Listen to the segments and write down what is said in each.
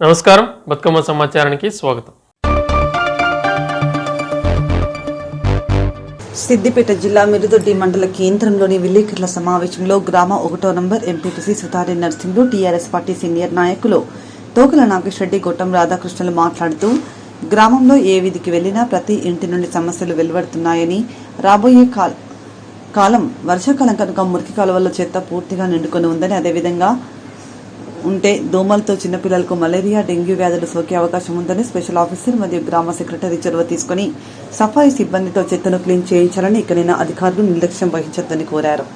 నమస్కారం, బతుకమ్మ సమాచారానికి స్వాగతం. సిద్దిపేట జిల్లా మిరుదొడ్డి మండల కేంద్రంలోని విలేకరుల సమావేశంలో గ్రామ 1వ number MPTC Sutari Narsimhulu, TRS party senior నాయకులు తోకల నాగేశ్వరరెడ్డి, గొట్టం రాధాకృష్ణులు మాట్లాడుతూ గ్రామంలో ఏ వీధికి వెళ్లినా ప్రతి ఇంటి నుండి సమస్యలు వెలువడుతున్నాయని, రాబోయే కాలం వర్షాకాలం కనుక మురికి కాలువల్లో చెత్త పూర్తిగా నిండుకొని ఉందని, అదేవిధంగా ఉంటే దోమలతో చిన్నపిల్లలకు మలేరియా, డెంగ్యూ వ్యాధులు సోకే అవకాశం ఉందని స్పెషల్ ఆఫీసర్ మరియు గ్రామ సెక్రటరీ చొరవ తీసుకుని సఫాయి సిబ్బందితో చెత్తను క్లీన్ చేయించాలని, ఇకనైనా అధికారులు నిర్లక్ష్యం వహించొద్దని కోరారు.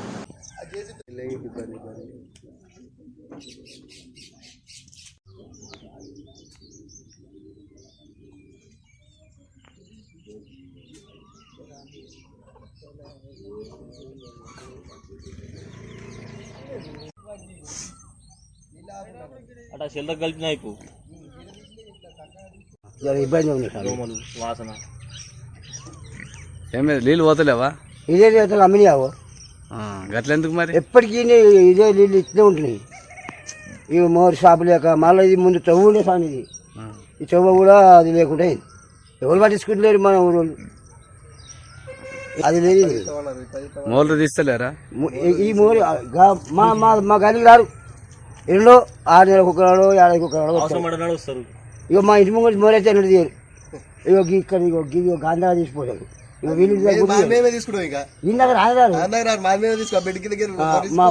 అట్లా చెల్లకు కలిపినా అయిపో ఇబ్బంది ఉంది దోమలు వాసన. ఏమే నీళ్ళు పోతలేవా? ఇదే నీళ్ళు అమ్మినావు గట్ల ఎందుకు మరి? ఎప్పటికీ ఇదే నీళ్ళు ఇట్లే ఉంటున్నాయి. ఇవి మోరు షాపు లేక మళ్ళీ ఇది ముందు చెవు ఉండే సార్, ఇది ఈ చెవు కూడా అది లేకుండా ఎవరు పట్టించుకుంటలేరు మన ఊరు. అది లేదు, మోర్లు తీస్తలేరా? ఈ మోరు మా గల్లి రారు. ఎన్నో 6 నెలలకు ఒకరాడు, 7 నెలలకు ఒకరాడు వస్తారు. ఇక మా ఇంటి ముందు మోరైతే ఎన్నో తీయరు. ఇగో ఇక్కడ ఇగో గాంధా తీసిపోతారు. ఇక వీళ్ళు దగ్గర రాదు మా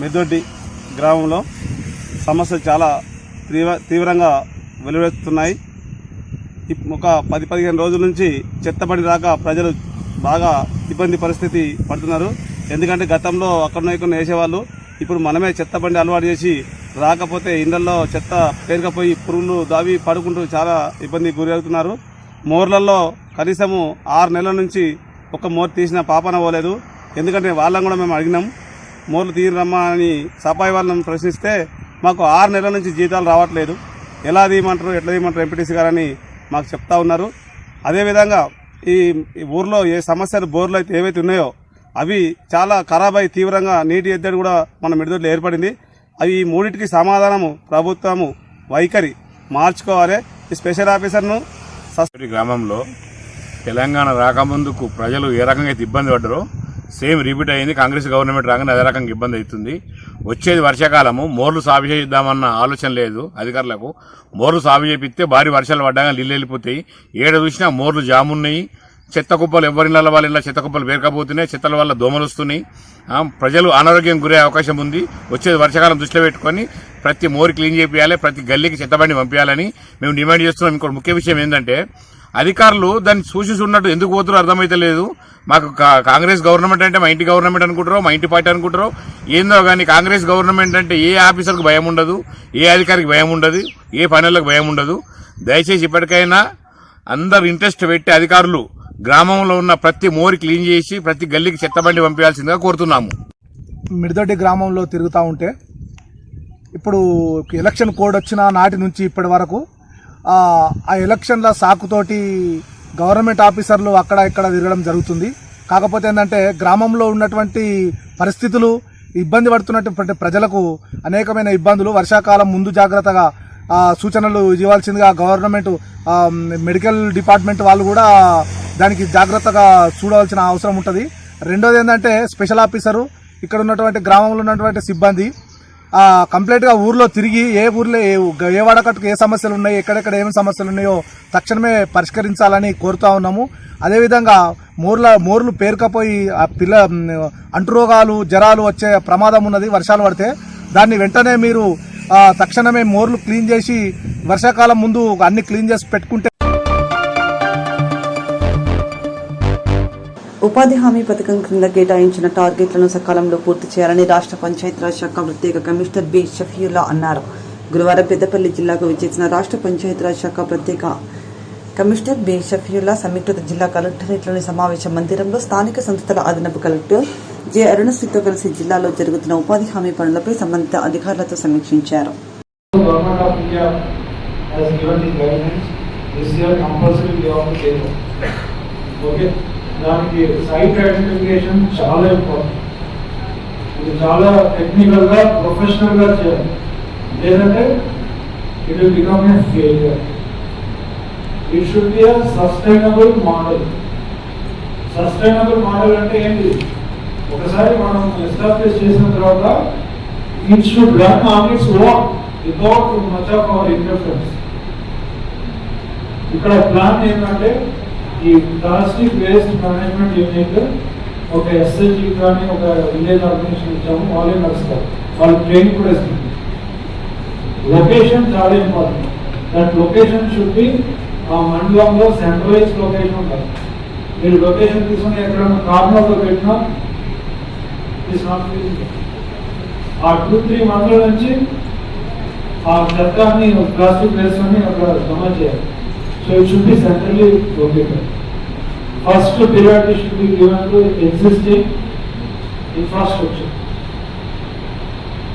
మిరుదొడ్డి గ్రామంలో సమస్యలు చాలా తీవ్రంగా వెలువెత్తుతున్నాయి. ఒక 10-15 రోజుల నుంచి చెత్తపడి రాక ప్రజలు బాగా ఇబ్బంది పరిస్థితి పడుతున్నారు. ఎందుకంటే గతంలో అక్కడ వేసేవాళ్ళు, ఇప్పుడు మనమే చెత్త బండి అలవాటు చేసి రాకపోతే ఇళ్లలో చెత్త పేరుకపోయి పురుగులు దావి పడుకుంటూ చాలా ఇబ్బందికి గురి అవుతున్నారు. మోర్లలో కనీసము 6 నెలల నుంచి ఒక మోర్ తీసిన పాపన పోలేదు. ఎందుకంటే వాళ్ళని కూడా మేము అడిగినాం, మోర్లు తీరమ్మా అని సఫాయి వాళ్ళని ప్రశ్నిస్తే మాకు 6 నెలల నుంచి జీతాలు రావట్లేదు, ఎలా తీయమంటారు, ఎట్లా తీయమంటారు ఎంపీటీసీ గారని మాకు చెప్తా ఉన్నారు. అదేవిధంగా ఈ ఊర్లో ఏ సమస్యలు బోర్లు అయితే ఏవైతే ఉన్నాయో అవి చాలా ఖరాబ్ అయి తీవ్రంగా నీటి ఎద్దడి కూడా మన మిరుదొడ్డిలో ఏర్పడింది. అవి ఈ మూడింటికి సమాధానము ప్రభుత్వము వైఖరి మార్చుకోవాలి. ఈ స్పెషల్ ఆఫీసర్ను గ్రామంలో తెలంగాణ రాకముందుకు ప్రజలు ఏ రకంగా అయితే ఇబ్బంది పడ్డారో సేమ్ రిపీట్ అయింది. కాంగ్రెస్ గవర్నమెంట్ రాగానే అదే రకంగా ఇబ్బంది అవుతుంది. వచ్చేది వర్షాకాలము, మోర్లు సాగు చేద్దామన్న ఆలోచన లేదు అధికారులకు. మోర్లు సాగు చేపిస్తే భారీ వర్షాలు పడ్డాక నీళ్ళు వెళ్ళిపోతాయి. ఏడ చూసినా మోర్లు జామున్నాయి. చెత్త కుప్పలు ఎవరిళ్ళ వాళ్ళ ఇళ్ళ చెత్త కుప్పలు పేరుకపోతున్నాయి. చెత్తల వల్ల దోమలు వస్తున్నాయి. ప్రజలు అనారోగ్యం గురే అవకాశం ఉంది. వచ్చేది వర్షాకాలం దృష్టిలో పెట్టుకుని ప్రతి మోరు క్లీన్ చేయాలి, ప్రతి గల్లీకి చెత్తబండి పంపించాలని మేము డిమాండ్ చేస్తున్నాం. ఇంకోటి ముఖ్య విషయం ఏంటంటే అధికారులు దాన్ని సూచిస్తున్నట్టు ఎందుకు పోతారో అర్థమైతే లేదు. మాకు కాంగ్రెస్ గవర్నమెంట్ అంటే మా ఇంటి గవర్నమెంట్ అనుకుంటారో, మా ఇంటి పార్టీ అనుకుంటారో ఏందో కానీ కాంగ్రెస్ గవర్నమెంట్ అంటే ఏ ఆఫీసర్కు భయం ఉండదు, ఏ అధికారికి భయం ఉండదు, ఏ పనులకు భయం ఉండదు. దయచేసి ఇప్పటికైనా అందరు ఇంట్రెస్ట్ పెట్టి అధికారులు గ్రామంలో ఉన్న ప్రతి మోరి క్లీన్ చేసి ప్రతి గల్లీకి చెత్తబండి పంపించాల్సిందిగా కోరుతున్నాము. మిరుదొడ్డి గ్రామంలో తిరుగుతూ ఉంటే ఇప్పుడు ఎలక్షన్ కోడ్ వచ్చిన నాటి నుంచి ఇప్పటి వరకు ఆ ఎలక్షన్ల సాకుతోటి గవర్నమెంట్ ఆఫీసర్లు అక్కడ ఇక్కడ తిరగడం జరుగుతుంది. కాకపోతే ఏంటంటే గ్రామంలో ఉన్నటువంటి పరిస్థితులు, ఇబ్బంది పడుతున్నటువంటి ప్రజలకు అనేకమైన ఇబ్బందులు, వర్షాకాలం ముందు జాగ్రత్తగా సూచనలు ఇవ్వాల్సిందిగా గవర్నమెంట్ మెడికల్ డిపార్ట్మెంట్ వాళ్ళు కూడా దానికి జాగ్రత్తగా చూడవలసిన అవసరం ఉంటుంది. రెండోది ఏంటంటే స్పెషల్ ఆఫీసరు, ఇక్కడ ఉన్నటువంటి గ్రామంలో ఉన్నటువంటి సిబ్బంది కంప్లీట్గా ఊర్లో తిరిగి ఏ ఊర్లో ఏ వాడకట్టుకు ఏ సమస్యలు ఉన్నాయి, ఎక్కడెక్కడ ఏమి సమస్యలు ఉన్నాయో తక్షణమే పరిష్కరించాలని కోరుతా ఉన్నాము. అదేవిధంగా మోర్లు పేరుకపోయి అంటురోగాలు, జ్వరాలు వచ్చే ప్రమాదం ఉన్నది వర్షాలు పడితే. దాన్ని వెంటనే మీరు తక్షణమే మోర్లు క్లీన్ చేసి వర్షాకాలం ముందు అన్ని క్లీన్ చేసి పెట్టుకుంటే. ఉపాధి హామీ పథకం క్రింద కేటాయించిన టార్గెట్లను సకాలంలో పూర్తి చేయాలని రాష్ట్ర పంచాయతీరాజ్ శాఖ ప్రత్యేక కమిషనర్ బి షఫీయుల్లా అన్నారు. గురువారం పెద్దపల్లి జిల్లాకు విచ్చేసిన రాష్ట్ర పంచాయతీరాజ్ శాఖ ప్రత్యేక కమిషనర్ బి షఫీయుల్లా సమీకృత జిల్లా కలెక్టరేట్లోని సమావేశ మందిరంలో స్థానిక సంస్థల అదనపు కలెక్టర్ జె అరుణశ్రీతో కలిసి జిల్లాలో జరుగుతున్న ఉపాధి హామీ పనులపై సంబంధిత అధికారులతో సమీక్షించారు. దానికి సైట్ ఐడెంటిఫికేషన్ చాలా ఇంపార్టెంట్. ఇది చాలా టెక్నికల్గా ప్రొఫెషనల్గా చేయాలి, లేదంటే it will become a failure. It should be a sustainable model. Sustainable model అంటే ఏంటి? ఒకసారి మనం ఎస్టాబ్లిష్ చేసిన తర్వాత it should run on its own without much of our interference. ఇక్కడ ప్లాన్ ఏంటంటే ఈ ప్లాస్టిక్ వేస్ట్ మేనేజ్మెంట్ యూనిట్ ఒక ఎస్ఎస్జీ కానీ ఒక విలేజ్ ఆర్గనైజేషన్ ఇచ్చాము, వాళ్ళే నడుస్తారు, వాళ్ళు ట్రైనింగ్ కూడా ఇస్తుంది. లొకేషన్ చాలా important. That location should be ఆ మండలంలో సెంట్రలైజ్ లొకేషన్ ఉంటుంది. మీరు లొకేషన్ తీసుకుని ఎక్కడైనా కార్నర్లో పెట్టినా ఇట్స్ నాట్ ఫీజిబుల్. ఆ 2-3 మండలం నుంచి ఆ చెత్తాన్ని ప్లాస్టిక్ వేస్ట్ అని అక్కడ జమ చేయాలి. So it should be centrally located. First priority should be given to existing infrastructure.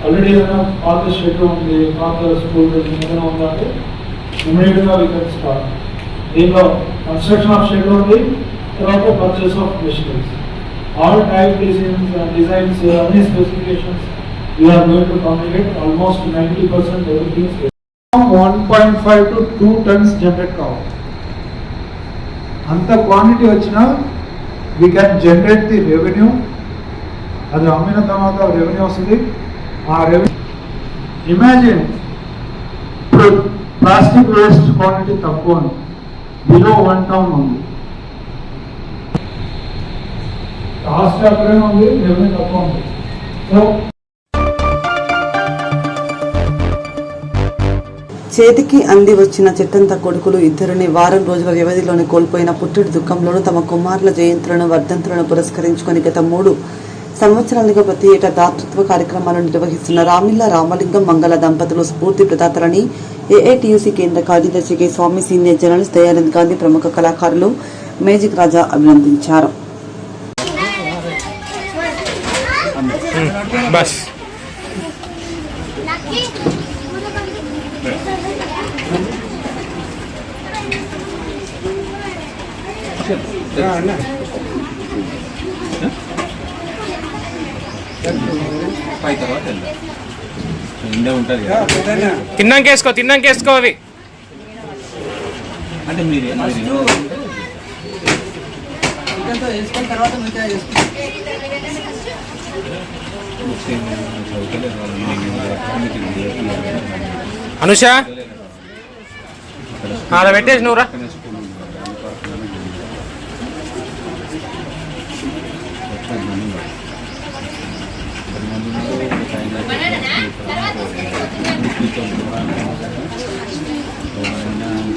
Already ఏదైనా పాత షెడ్ ఉంది, పాత స్కూల్ బిల్డింగ్ ఏదైనా ఉందంటే ఇమీడియట్గా వీ కెన్ స్టార్ట్. దీనిలో కన్స్ట్రక్షన్ ఆఫ్ షెడ్ ఉంది, తర్వాత purchase of machineries, all type designs అన్ని specifications we are going to communicate. Almost 90% everything 1.5 to 2 tons generate కావాలి. అంత క్వాంటిటీ వచ్చినా we can generate the revenue. అది అమ్మిన తర్వాత రెవెన్యూ వస్తుంది. ఆ రెవెన్యూ ఇమాజిన్ ఇప్పుడు ప్లాస్టిక్ వేస్ట్ క్వాంటిటీ తక్కువ ఉంది, బిలో 1 ton ఉంది, కాస్ట్ అక్కడే ఉంది, రెవెన్యూ తక్కువ ఉంది. సో చేతికి అంది వచ్చిన చెట్టంత కొడుకులు ఇద్దరిని వారం రోజుల వ్యవధిలోనే కోల్పోయిన పుట్టుడి దుఃఖంలోనూ తమ కుమారుల జయంతులను వర్ధంతులను పురస్కరించుకొని గత 3 సంవత్సరాలుగా ప్రతి ఏటా దాతృత్వ కార్యక్రమాలను నిర్వహిస్తున్న రామిల్ల రామలింగం మంగళ దంపతులు స్ఫూర్తి ప్రదాతలని ఏఐటియుసి కేంద్ర కార్యదర్శి కె స్వామి, సీనియర్ జర్నలిస్ట్ దయానంద్ గాంధీ, ప్రముఖ కళాకారులు మేజిక్ రాజా అభినందించారు. తిన్నాకేసుకో అవి. అంటే మీరు అనుష అలా పెట్టేసి నువ్వురా.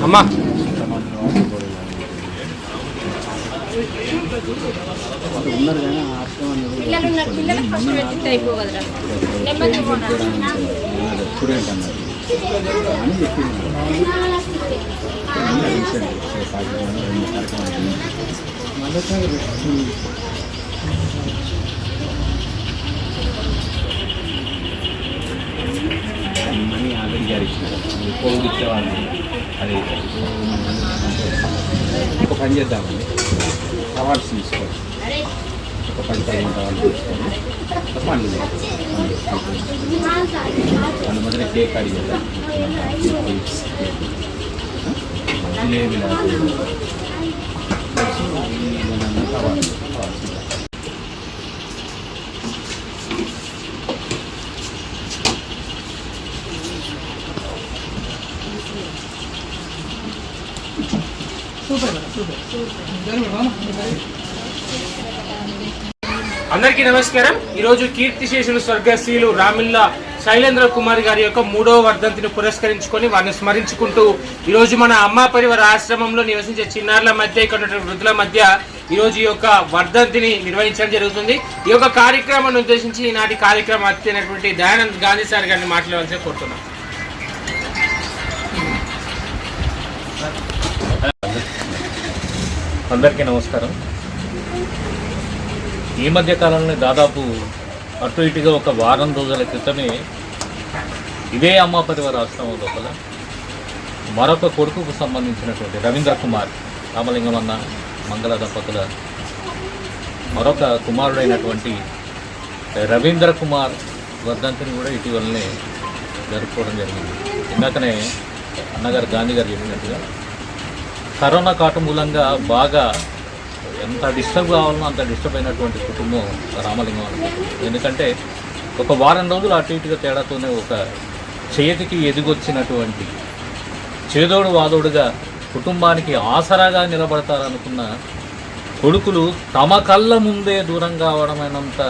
అమ్మా పిల్లలకు ఫస్ట్ పెట్టితే అయిపో కదరా. మనీ ఆల్రెడీ గారు ఇచ్చినారు, కోవిడ్ ఇచ్చేవాళ్ళు. అది ఒక పని చేద్దామండి, అవార్డ్స్ తీసుకోండి, ఒక 10-15 అవార్డ్స్ తీసుకోండి, పనులు మన మొదటి కేక్ కడిగి చేద్దాం. లేదు అవార్డ్స్ అందరికీ నమస్కారం. ఈరోజు కీర్తిశేషులు స్వర్గశీలు రామిల్ల శైలేంద్ర కుమార్ గారి యొక్క 3వ వర్ధంతిని పురస్కరించుకొని వారిని స్మరించుకుంటూ ఈరోజు మన అమ్మా పరివార ఆశ్రమంలో నివసించే చిన్నారుల మధ్య, ఇక్కడ ఉన్నటువంటి వృద్ధుల మధ్య ఈరోజు ఈ యొక్క వర్ధంతిని నిర్వహించడం జరుగుతుంది. ఈ యొక్క కార్యక్రమాన్ని ఉద్దేశించి ఈనాటి కార్యక్రమం అతిథైనటువంటి దయానంద్ గాంధీ సార్ గారిని మాట్లాడవలసి కోరుతున్నాం. అందరికీ నమస్కారం. ఈ మధ్య కాలంలో దాదాపు అటు ఇటుగా ఒక వారం రోజుల క్రితమే ఇదే అమ్మా పరివార ఆశ్రమం లోపల మరొక కొడుకుకు సంబంధించినటువంటి రవీంద్ర కుమార్, రామలింగం అన్న, మంగళ దంపతుల మరొక కుమారుడైనటువంటి రవీంద్ర కుమార్ వర్ధంతిని కూడా ఇటీవలనే జరుపుకోవడం జరిగింది. ఇందాకనే అన్నగారు గాంధీ గారు చెప్పినట్టుగా కరోనా కాటు మూలంగా బాగా ఎంత డిస్టర్బ్ కావాలనో అంత డిస్టర్బ్ అయినటువంటి కుటుంబం రామలింగం అనుకుంటుంది. ఎందుకంటే ఒక వారం రోజులు అటు ఇటుగా తేడాతోనే ఒక చేతికి ఎదిగొచ్చినటువంటి చేదోడు వాదోడుగా కుటుంబానికి ఆసరాగా నిలబడతారనుకున్న కొడుకులు తమ కళ్ళ ముందే దూరం కావడమైనంత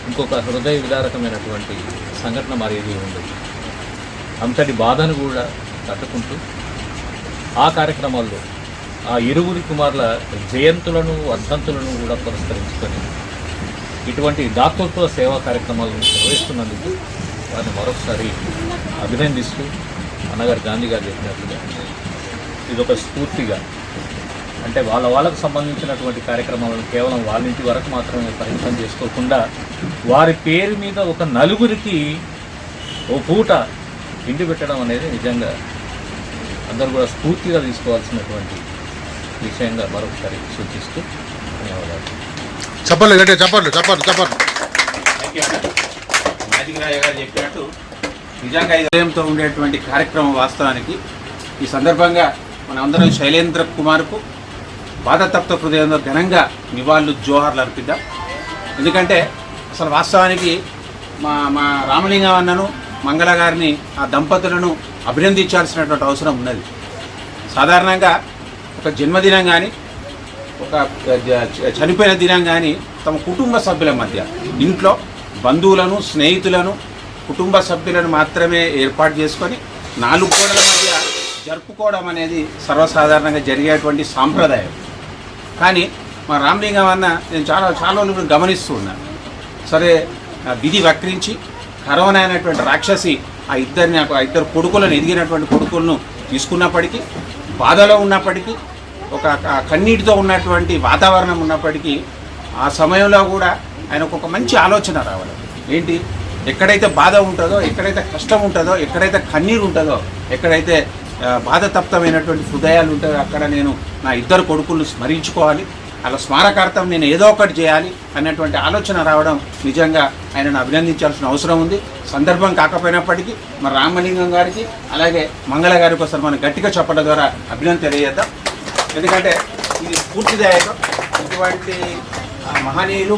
ఇంకొక హృదయ విదారకమైనటువంటి సంఘటన మరేది ఉండదు. అంతటి బాధను కూడా తట్టుకుంటూ ఆ కార్యక్రమాల్లో ఆ ఇరువురి కుమారుల జయంతులను వర్ధంతులను కూడా పురస్కరించుకొని ఇటువంటి దాతృత్వ సేవా కార్యక్రమాలను నిర్వహిస్తున్నందుకు వారిని మరొకసారి అభినందిస్తూ అన్నగారు గాంధీ గారు చెప్పినట్లుగా ఇదొక స్ఫూర్తిగా, అంటే వాళ్ళకు సంబంధించినటువంటి కార్యక్రమాలను కేవలం వాళ్ళ ఇంటి వరకు మాత్రమే పరిమితం చేసుకోకుండా వారి పేరు మీద ఒక నలుగురికి ఓ పూట ఇంటి పెట్టడం అనేది నిజంగా అందరూ కూడా స్ఫూర్తిగా తీసుకోవాల్సినటువంటి విషయంగా మరొకసారి సూచిస్తూ ధన్యవాదాలు. చెప్పండి. మ్యాజిక్ రాయ గారు చెప్పినట్టు నిజంగా హృదయంతో ఉండేటువంటి కార్యక్రమం. వాస్తవానికి ఈ సందర్భంగా మనందరం శైలేంద్ర కుమార్కు బాధతప్త హృదయంతో ఘనంగా నివాళులు జోహార్లు అర్పిద్దాం. ఎందుకంటే అసలు వాస్తవానికి మా రామలింగం అన్నను మంగళ గారిని ఆ దంపతులను అభినందించాల్సినటువంటి అవసరం ఉన్నది. సాధారణంగా ఒక జన్మదినం కానీ ఒక చనిపోయిన దినం కానీ తమ కుటుంబ సభ్యుల మధ్య ఇంట్లో బంధువులను స్నేహితులను కుటుంబ సభ్యులను మాత్రమే ఏర్పాటు చేసుకొని 4 గోడల మధ్య జరుపుకోవడం అనేది సర్వసాధారణంగా జరిగేటువంటి సాంప్రదాయం. కానీ మా రామలింగం అన్న నేను చాలా గమనిస్తూ ఉన్నాను. సరే విధి వక్రించి కరోనా అనేటువంటి రాక్షసి ఆ ఇద్దరు కొడుకులను ఎదిగినటువంటి కొడుకులను తీసుకున్నప్పటికీ, బాధలో ఉన్నప్పటికీ, ఒక కన్నీటితో ఉన్నటువంటి వాతావరణం ఉన్నప్పటికీ ఆ సమయంలో కూడా ఆయనకు ఒక మంచి ఆలోచన రావాలి. ఏంటి, ఎక్కడైతే బాధ ఉంటుందో, ఎక్కడైతే కష్టం ఉంటుందో, ఎక్కడైతే కన్నీరు ఉంటుందో, ఎక్కడైతే బాధతప్తమైనటువంటి హృదయాలు ఉంటాయో అక్కడ నేను నా 2 కొడుకులను స్మరించుకోవాలి, అలా స్మారకార్థం నేను ఏదో ఒకటి చేయాలి అన్నటువంటి ఆలోచన రావడం నిజంగా ఆయనను అభినందించాల్సిన అవసరం ఉంది. సందర్భం కాకపోయినప్పటికీ మన రామలింగం గారికి అలాగే మంగళ గారికి ఒకసారి మనం గట్టిగా చెప్పడం ద్వారా అభినందన తెలియజేద్దాం. ఎందుకంటే ఇది స్ఫూర్తిదాయకం. ఇటువంటి మహనీయులు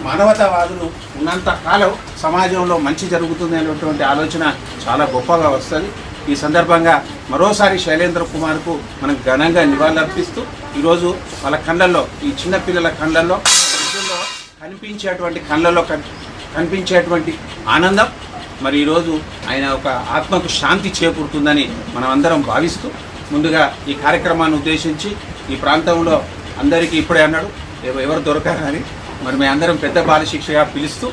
మానవతావాదులు ఉన్నంత కాలం సమాజంలో మంచి జరుగుతుంది అనేటువంటి ఆలోచన చాలా గొప్పగా వస్తుంది. ఈ సందర్భంగా మరోసారి శైలేంద్ర కుమార్కు మనం ఘనంగా నివాళులర్పిస్తూ ఈరోజు వాళ్ళ కళ్ళల్లో, ఈ చిన్నపిల్లల కళ్ళల్లో కనిపించేటువంటి ఆనందం మరి ఈరోజు ఆయన ఒక ఆత్మకు శాంతి చేకూరుతుందని మనం అందరం భావిస్తూ ముందుగా ఈ కార్యక్రమాన్ని ఉద్దేశించి ఈ ప్రాంతంలో అందరికీ ఇప్పుడే అన్నాడు ఎవరు దొరకారని, మరి మేము అందరం పెద్ద బాలశిక్షగా పిలుస్తూ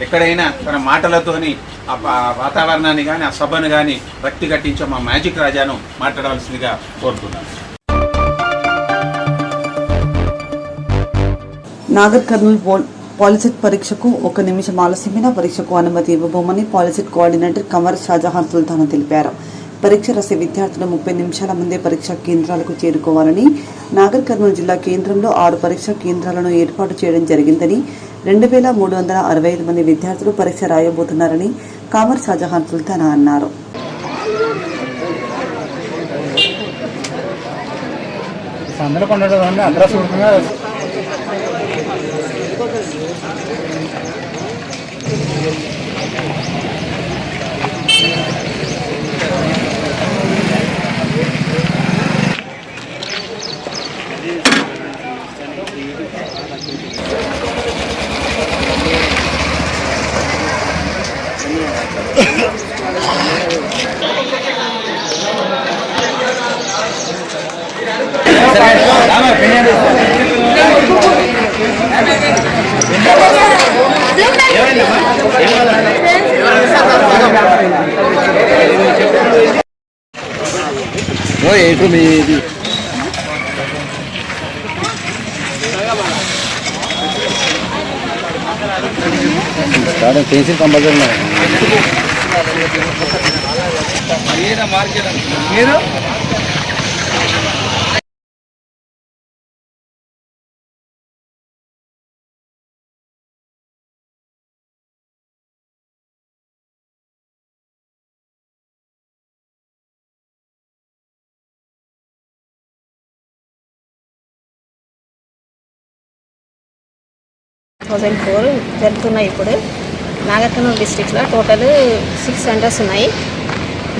ఎక్కడైనా తన మాటలతోని ఆ వాతావరణాన్ని కానీ ఆ సభను కానీ రక్తి కట్టించే మా మ్యాజిక్ రాజాను మాట్లాడవలసిందిగా కోరుతున్నాను. నాగర్ కర్నూల్ పాలిసెట్ పరీక్షకు 1 నిమిషం ఆలస్యమైన పరీక్షకు అనుమతి ఇవ్వబోమని పాలిసెట్ కోఆర్డినేటర్ కమర్ షాజహాన్ సుల్తానా తెలిపారు. పరీక్ష రాసే విద్యార్థులు 30 నిమిషాల ముందే పరీక్షా కేంద్రాలకు చేరుకోవాలని, నాగర్ కర్నూలు జిల్లా కేంద్రంలో 6 పరీక్షా కేంద్రాలను ఏర్పాటు చేయడం జరిగిందని, 2365 మంది విద్యార్థులు పరీక్ష రాయబోతున్నారని కమర్ షాజహాన్ సుల్తానా అన్నారు. ఏంటో మీది పెన్సిల్ కంపల్సరీ 2004 జరుగుతున్నాయి. ఇప్పుడు నాగర్ కర్నూలు డిస్ట్రిక్ట్లో టోటల్ 6 సెంటర్స్ ఉన్నాయి.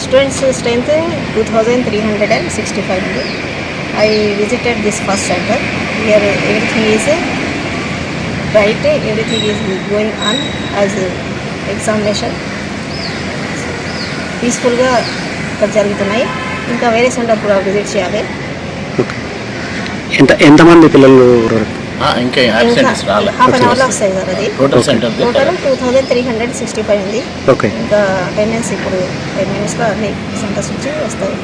స్టూడెంట్స్ స్ట్రెంత్ 2365 ఉంది. I visited this first center. Here everything is right, everything is going on as examination. పీస్ఫుల్గా ఇక్కడ జరుగుతున్నాయి. ఇంకా వేరే సెంటర్ కూడా విజిట్ చేయాలి. ఎంతమంది పిల్లలు ఇంకా హాఫ్ అన్ అవర్లో వస్తాయి సార్. అది టోటల్ 2365 ఉంది. ఇంకా అటెండెన్స్ ఇప్పుడు 10 minutesలో అన్ని సెంటర్స్ నుంచి వస్తాయి.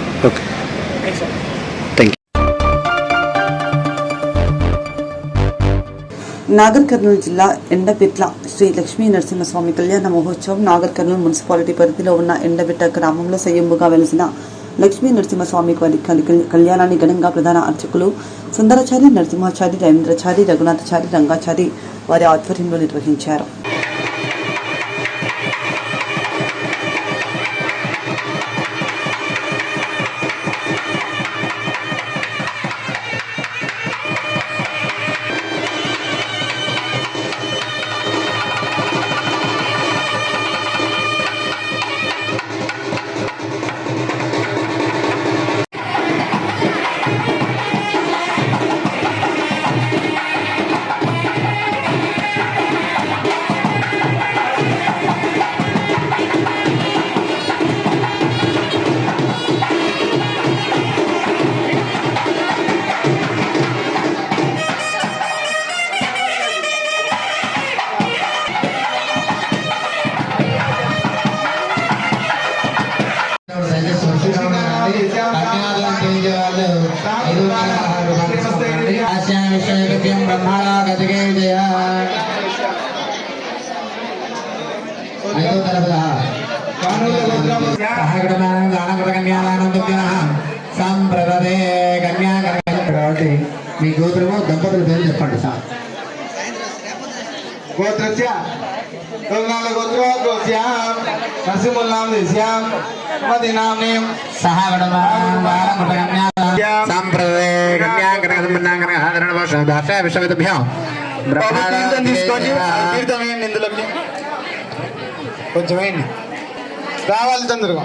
నాగర్ కర్నూలు జిల్లా ఎండబిట్ల శ్రీ లక్ష్మీ నరసింహస్వామి కళ్యాణ మహోత్సవం నాగర్ కర్నూలు మున్సిపాలిటీ పరిధిలో ఉన్న ఎండబిట్ట గ్రామంలో స్వయంభుగా వెలిసిన లక్ష్మీ నరసింహస్వామి వారి కళ్యాణాన్ని ఘనంగా ప్రధాన అర్చకులు సుందరాచారి, నరసింహాచారి, రవీంద్రచారి, రఘునాథచారి, రంగాచారి వారి ఆధ్వర్యంలో నిర్వహించారు. కాబట్టి మీ గోత్రము దంపతుల పేరు చెప్పండి సార్. గోత్రస్య కొంచెం వేయండి రావాలి తొందరగా.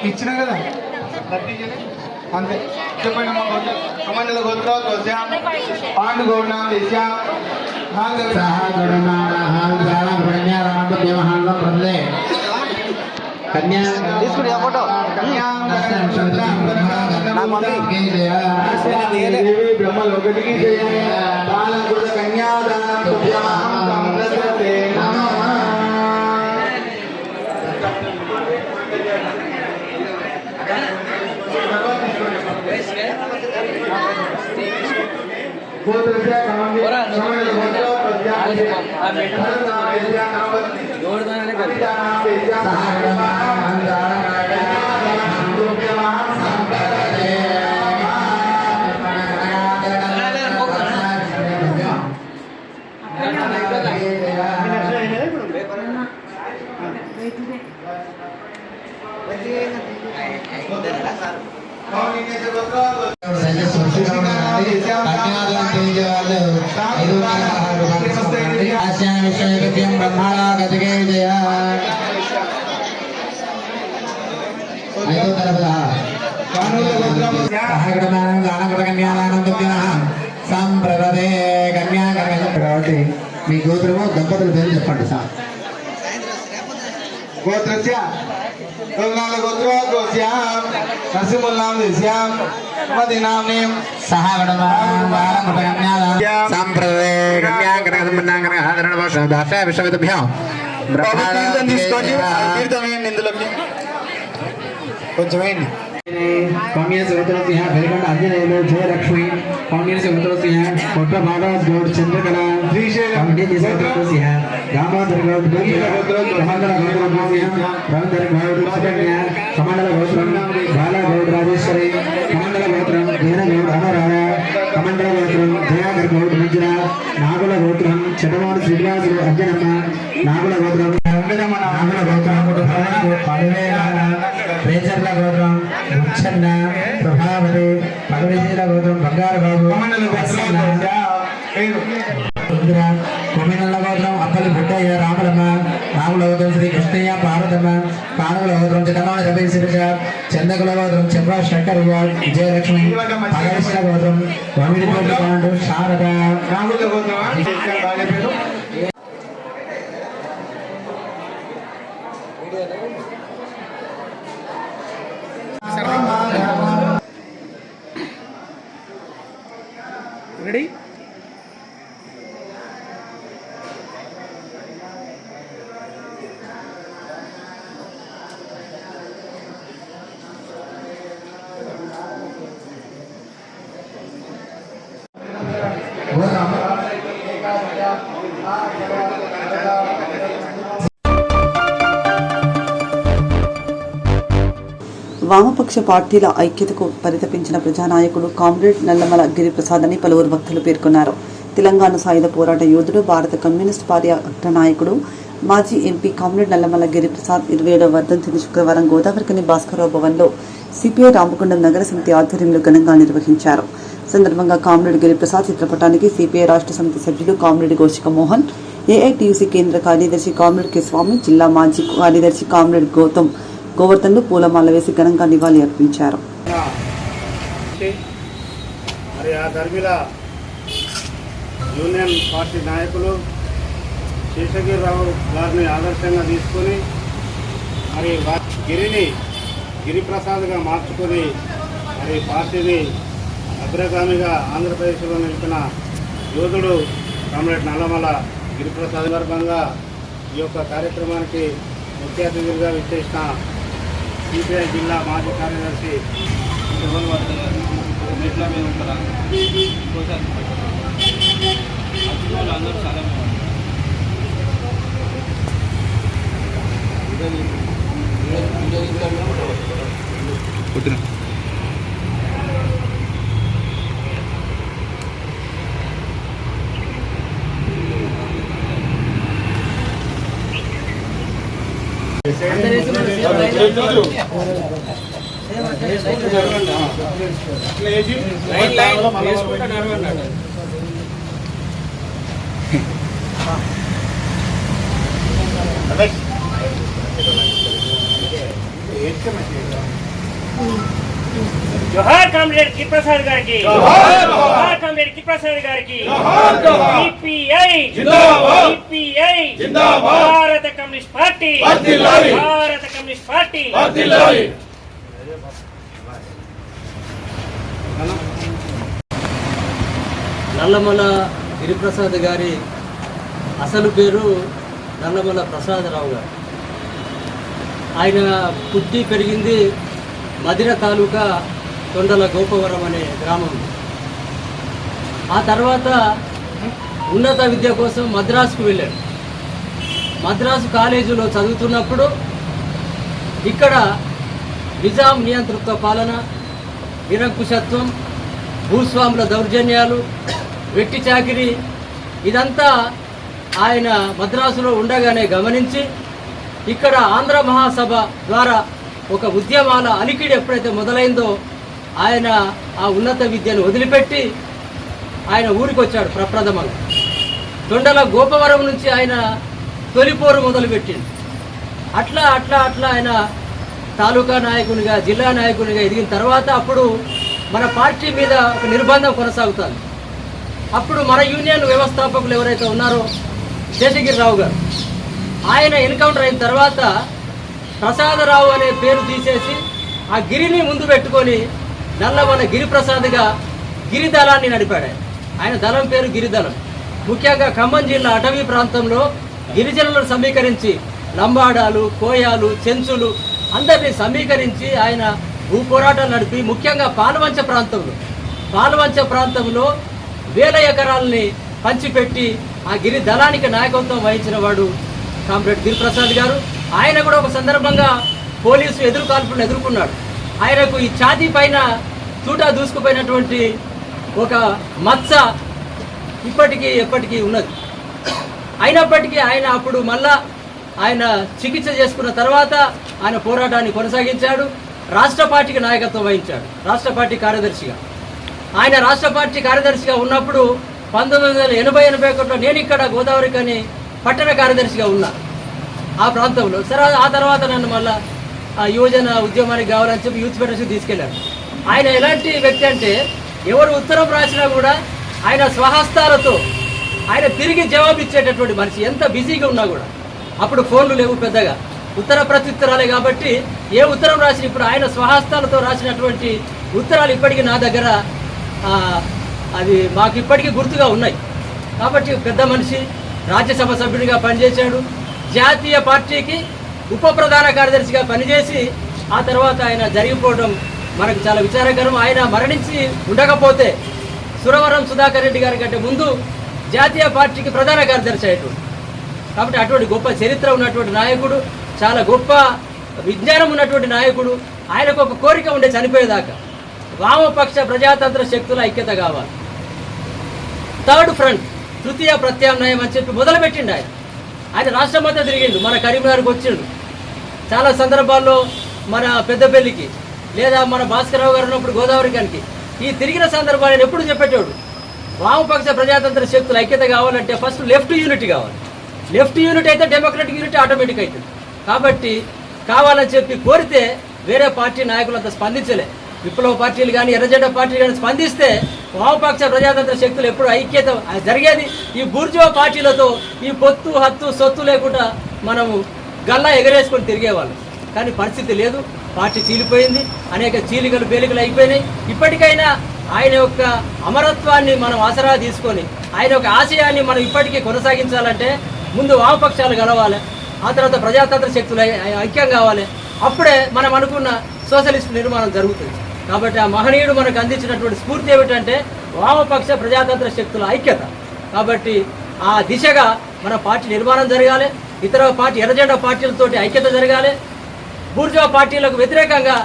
ఇచ్చిన కదా అంతే చెప్పండి. కమండల గోత్రోద్వస్య పాండు గౌర్ణాం తీసుకుని ఫోటో బ్రహ్మలు ఒకటికి కన్యాదానం కాబట్టి మీ గోత్రము దంపతుల పేరు చెప్పండి సార్. గోత్రస్య కొంచెం వేయండి. కాంగ్రెస్ ఉత్తరసిహ వెలిగొండ అంజనేయులు జయలక్ష్మి కాంగ్రెస్ ఉత్తరసిహ కొట్ట బాలాజ్ గౌడ్ చంద్రకళ కాంగ్రెస్ ఉత్తరసిహ దామోదర్ గౌడ్ కమండల గౌడ్ రవీంద్ర గౌడ్ సుకన్య కమండల గౌత్రం బాలా గౌడ్ రాజేశ్వరి కమండల గౌత్రం దీన గౌడ్ అనురాధ కమండల గౌత్రం జయాకర్ గౌడ్ మంజుల నాగుల గౌత్రం చెడవాడు శ్రీనివాసులు అర్జనమ్మ నాగుల గౌత్రం నాగుల గౌత్రం రేచర్ల గౌత్రం ముచ్చన్న ప్రభావతి పగవిజీల గౌత్రం బంగారు బాబు కొమ్మినల్లగోత్రం అప్పలి బుట్టయ్య రాములమ్మ రాములగోత్రం శ్రీ కృష్ణయ్య పార్వతమ్మ పానకులగోత్రం చిన్నమాడ రమేష్ శిరీష చందకులగోత్రం చంద్ర శంకరయ్య విజయలక్ష్మి పగరిష్ట గోత్రం వమిడిపోటి పాండు శారద రెడీ వామపక్ష పార్టీల ఐక్యతకు పరితపించిన ప్రజానాయకుడు కామ్రేడ్ నల్లమల గిరిప్రసాద్ అని పలువురు భక్తులు పేర్కొన్నారు. తెలంగాణ సాయుధ పోరాట యోధుడు, భారత కమ్యూనిస్ట్ పార్టీ అగ్రనాయకుడు, మాజీ ఎంపీ కామ్రేడ్ నల్లమల గిరిప్రసాద్ 27వ వర్ధంతిని శుక్రవారం గోదావరికని భాస్కరరావు భవన్లో సిపిఐ రామగుండం నగర సమితి ఆధ్వర్యంలో ఘనంగా నిర్వహించారు. సందర్భంగా కామ్రేడ్ గిరిప్రసాద్ చిత్రపటానికి సిపిఐ రాష్ట్ర సమితి సభ్యులు కామ్రేడ్ గోషిక మోహన్, ఏఐటియుసి కేంద్ర కార్యదర్శి కామ్రేడ్ కె స్వామి, జిల్లా మాజీ కార్యదర్శి కామ్రేడ్ గౌతమ్ గోవర్ధన్లు పూలమాల వేసి ఘనంగా నివాళి అర్పించారు. మరి ఆ ధర్మిల యూనియన్ పార్టీ నాయకులు శేషగిరిరావు గారిని ఆదర్శంగా తీసుకొని మరి గిరిప్రసాద్గా మార్చుకొని మరి పార్టీని అగ్రగామిగా ఆంధ్రప్రదేశ్లో నిలిపిన యోధుడు కామ్రేడ్ నల్లమల గిరిప్రసాద్ సందర్భంగా ఈ యొక్క కార్యక్రమానికి ముఖ్య అతిథులుగా విచ్చేసిన సిపిఐ జిల్లా మాజీ కార్యదర్శి జోహార్ కామ్రేడ్ గిరిప్రసాద్ గారికి, జోహార్ కామ్రేడ్ గిరిప్రసాద్ గారికి, సిపిఐ జిందాబాద్, సిపిఐ జిందాబాద్, భారత కమ్యూనిస్ట్ పార్టీ వర్ధిల్లాలి, భారత కమ్యూనిస్ట్ పార్టీ వర్ధిల్లాలి. నల్లమల గిరిప్రసాద్ గారి అసలు పేరు నల్లమల ప్రసాదరావు గారు. ఆయన పుట్టి పెరిగింది మదిర తాలూకా తొండల గోపవరం అనే గ్రామం. ఆ తర్వాత ఉన్నత విద్య కోసం మద్రాసుకు వెళ్ళాడు. మద్రాసు కాలేజీలో చదువుతున్నప్పుడు ఇక్కడ నిజాం నియంతృత్వ పాలన, నిరంకుశత్వం, భూస్వాముల దౌర్జన్యాలు, వెట్టి చాకిరి ఇదంతా ఆయన మద్రాసులో ఉండగానే గమనించి ఇక్కడ ఆంధ్ర మహాసభ ద్వారా ఒక ఉద్యమాల అలికిడి ఎప్పుడైతే మొదలైందో ఆయన ఆ ఉన్నత విద్యను వదిలిపెట్టి ఆయన ఊరికి వచ్చాడు. ప్రప్రథమంగా తొండల గోపవరం నుంచి ఆయన తొలిపోరు మొదలుపెట్టింది. అట్లా అట్లా అట్లా ఆయన తాలూకా నాయకునిగా, జిల్లా నాయకునిగా ఎదిగిన తర్వాత అప్పుడు మన పార్టీ మీద ఒక నిర్బంధం కొనసాగుతుంది. అప్పుడు మన యూనియన్ వ్యవస్థాపకులు ఎవరైతే ఉన్నారో శేషగిరిరావు గారు, ఆయన ఎన్కౌంటర్ అయిన తర్వాత ప్రసాదరావు అనే పేరు తీసేసి ఆ గిరిని ముందు పెట్టుకొని నల్లమల గిరిప్రసాద్గా గిరిదళాన్ని నడిపాడు. ఆయన దళం పేరు గిరిదళం. ముఖ్యంగా ఖమ్మం జిల్లా అటవీ ప్రాంతంలో గిరిజనులను సమీకరించి లంబాడాలు, కోయాలు, చెంచులు అందరినీ సమీకరించి ఆయన భూ పోరాటాలు నడిపి ముఖ్యంగా పాల్వంచ ప్రాంతంలో వేల ఎకరాలని పంచిపెట్టి ఆ గిరి దళానికి నాయకత్వం వహించిన వాడు కామ్రేడ్ గిరిప్రసాద్ గారు. ఆయన కూడా ఒక సందర్భంగా పోలీసు ఎదురుకాల్పులను ఎదుర్కొన్నాడు. ఆయనకు ఈ ఛాతీ పైన తూటా దూసుకుపోయినటువంటి ఒక మచ్చ ఎప్పటికీ ఉన్నది. అయినప్పటికీ ఆయన అప్పుడు మళ్ళా ఆయన చికిత్స చేసుకున్న తర్వాత ఆయన పోరాటాన్ని కొనసాగించాడు. రాష్ట్ర పార్టీకి నాయకత్వం వహించాడు. రాష్ట్ర పార్టీ కార్యదర్శిగా ఆయన రాష్ట్ర పార్టీ కార్యదర్శిగా ఉన్నప్పుడు 1980-81లో నేను ఇక్కడ గోదావరి కానీ పట్టణ కార్యదర్శిగా ఉన్నా ఆ ప్రాంతంలో. సరే, ఆ తర్వాత నన్ను మళ్ళా ఆ యువజన ఉద్యమానికి కావాలని చెప్పి యూత్ ఫెడరేషన్ తీసుకెళ్ళాడు. ఆయన ఎలాంటి వ్యక్తి అంటే ఎవరు ఉత్తరం రాసినా కూడా ఆయన స్వహస్తాలతో ఆయన తిరిగి జవాబు ఇచ్చేటటువంటి మనిషి, ఎంత బిజీగా ఉన్నా కూడా. అప్పుడు ఫోన్లు లేవు పెద్దగా, ఉత్తర ప్రత్యుత్తరాలే కాబట్టి ఏ ఉత్తరం రాసిన ఇప్పుడు ఆయన స్వహస్తాలతో రాసినటువంటి ఉత్తరాలు ఇప్పటికీ నా దగ్గర అది మాకు ఇప్పటికీ గుర్తుగా ఉన్నాయి. కాబట్టి పెద్ద మనిషి, రాజ్యసభ సభ్యుడిగా పనిచేశాడు, జాతీయ పార్టీకి ఉప ప్రధాన కార్యదర్శిగా పనిచేసి ఆ తర్వాత ఆయన జరిగిపోవడం మనకు చాలా విచారకరం. ఆయన మరణించి ఉండకపోతే సురవరం సుధాకర్ రెడ్డి గారి కంటే ముందు జాతీయ పార్టీకి ప్రధాన కార్యదర్శి అయ్యేటువంటి. కాబట్టి అటువంటి గొప్ప చరిత్ర ఉన్నటువంటి నాయకుడు, చాలా గొప్ప విజ్ఞానం ఉన్నటువంటి నాయకుడు. ఆయనకు ఒక కోరిక ఉండే చనిపోయేదాకా, వామపక్ష ప్రజాతంత్ర శక్తుల ఐక్యత కావాలి, థర్డ్ ఫ్రంట్, తృతీయ ప్రత్యామ్నాయం అని చెప్పి మొదలుపెట్టిండు ఆయన. ఆయన రాష్ట్రం అంతా తిరిగిండు, మన కరీంనగర్కి వచ్చిండు చాలా సందర్భాల్లో, మన పెద్దపల్లికి లేదా మన భాస్కరరావు గారు ఉన్నప్పుడు గోదావరి కానికి. ఈ తిరిగిన సందర్భాలు ఆయన ఎప్పుడు చెప్పేటోడు, వామపక్ష ప్రజాతంత్ర శక్తుల ఐక్యత కావాలంటే ఫస్ట్ లెఫ్ట్ యూనిటీ కావాలి. లెఫ్ట్ యూనిటీ అయితే డెమోక్రటిక్ యూనిటీ ఆటోమేటిక్ అవుతుంది. కాబట్టి కావాలని చెప్పి కోరితే వేరే పార్టీ నాయకులంతా స్పందించలే. విప్లవ పార్టీలు కానీ ఎర్రజెండా పార్టీలు కానీ స్పందిస్తే వామపక్ష ప్రజాతంత్ర శక్తులు ఎప్పుడు ఐక్యత జరిగేది. ఈ బూర్జువా పార్టీలతో ఈ పొత్తు హత్తు సొత్తు లేకుండా మనము గల్లా ఎగరేసుకొని తిరిగేవాళ్ళం. కానీ పరిస్థితి లేదు, పార్టీ చీలిపోయింది, అనేక చీలికలు బేలికలు అయిపోయినాయి. ఇప్పటికైనా ఆయన యొక్క అమరత్వాన్ని మనం ఆసరా తీసుకొని ఆయన యొక్క ఆశయాన్ని మనం ఇప్పటికీ కొనసాగించాలంటే ముందు వామపక్షాలు గెలవాలి, ఆ తర్వాత ప్రజాతంత్ర శక్తులు ఐక్యం కావాలి. అప్పుడే మనం అనుకున్న సోషలిస్ట్ నిర్మాణం జరుగుతుంది. కాబట్టి ఆ మహనీయుడు మనకు అందించినటువంటి స్ఫూర్తి ఏమిటంటే వామపక్ష ప్రజాతంత్ర శక్తుల ఐక్యత. కాబట్టి ఆ దిశగా మన పార్టీ నిర్మాణం జరగాలి, ఇతర పార్టీ ఎర్రజెండా పార్టీలతోటి ఐక్యత జరగాలి, బూర్జువా పార్టీలకు వ్యతిరేకంగా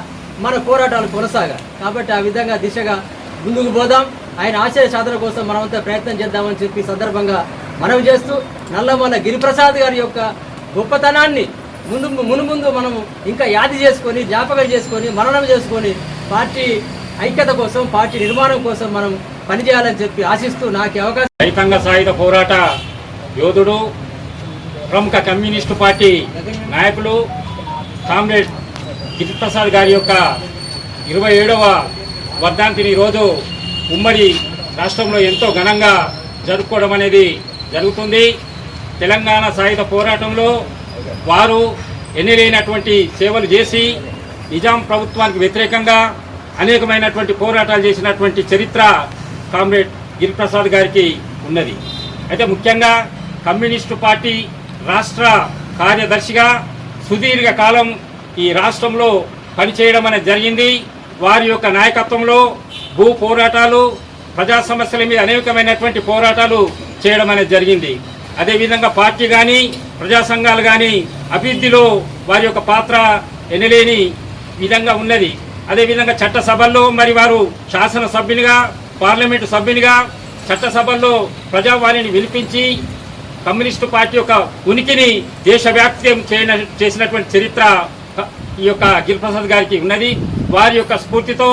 మన పోరాటాలు కొనసాగాలి. కాబట్టి ఆ విధంగా దిశగా ముందుకు పోదాం. ఆయన ఆశయ సాధన కోసం మనమంతా ప్రయత్నం చేద్దామని చెప్పి సందర్భంగా మనవి చేస్తూ, నల్లమల్ల గిరిప్రసాద్ గారి యొక్క గొప్పతనాన్ని ముందు మనము ఇంకా యాది చేసుకొని, జ్ఞాపకం చేసుకొని, మననం చేసుకొని పార్టీ ఐక్యత కోసం, పార్టీ నిర్మాణం కోసం మనం పనిచేయాలని చెప్పి ఆశిస్తూ నాకు అవకాశం. రైతాంగ సాయుధ పోరాట యోధుడు, ప్రముఖ కమ్యూనిస్టు పార్టీ నాయకులు కామ్రేడ్ గిరిప్రసాద్ గారి యొక్క 27వ వర్ధంతిని ఈరోజు ఉమ్మడి రాష్ట్రంలో ఎంతో ఘనంగా జరుపుకోవడం అనేది జరుగుతుంది. తెలంగాణ సాయుధ పోరాటంలో వారు ఎన్నిలేనటువంటి సేవలు చేసి నిజాం ప్రభుత్వానికి వ్యతిరేకంగా అనేకమైనటువంటి పోరాటాలు చేసినటువంటి చరిత్ర కామ్రేడ్ గిరిప్రసాద్ గారికి ఉన్నది. అయితే ముఖ్యంగా కమ్యూనిస్టు పార్టీ రాష్ట్ర కార్యదర్శిగా సుదీర్ఘ కాలం ఈ రాష్ట్రంలో పనిచేయడం అనేది జరిగింది. వారి యొక్క నాయకత్వంలో భూ పోరాటాలు, ప్రజా సమస్యల మీద అనేకమైనటువంటి పోరాటాలు చేయడం అనేది జరిగింది. అదేవిధంగా పార్టీ కానీ ప్రజా సంఘాలు కానీ అభివృద్ధిలో వారి యొక్క పాత్ర ఎనలేని విధంగా ఉన్నది. అదేవిధంగా చట్టసభల్లో మరి వారు శాసనసభ్యునిగా, పార్లమెంటు సభ్యునిగా చట్టసభల్లో ప్రజావాణిని వినిపించి కమ్యూనిస్టు పార్టీ యొక్క ఉనికిని దేశవ్యాప్తం చేసినటువంటి చరిత్ర ఈ యొక్క గిరిప్రసాద్ గారికి ఉన్నది. వారి యొక్క స్ఫూర్తితో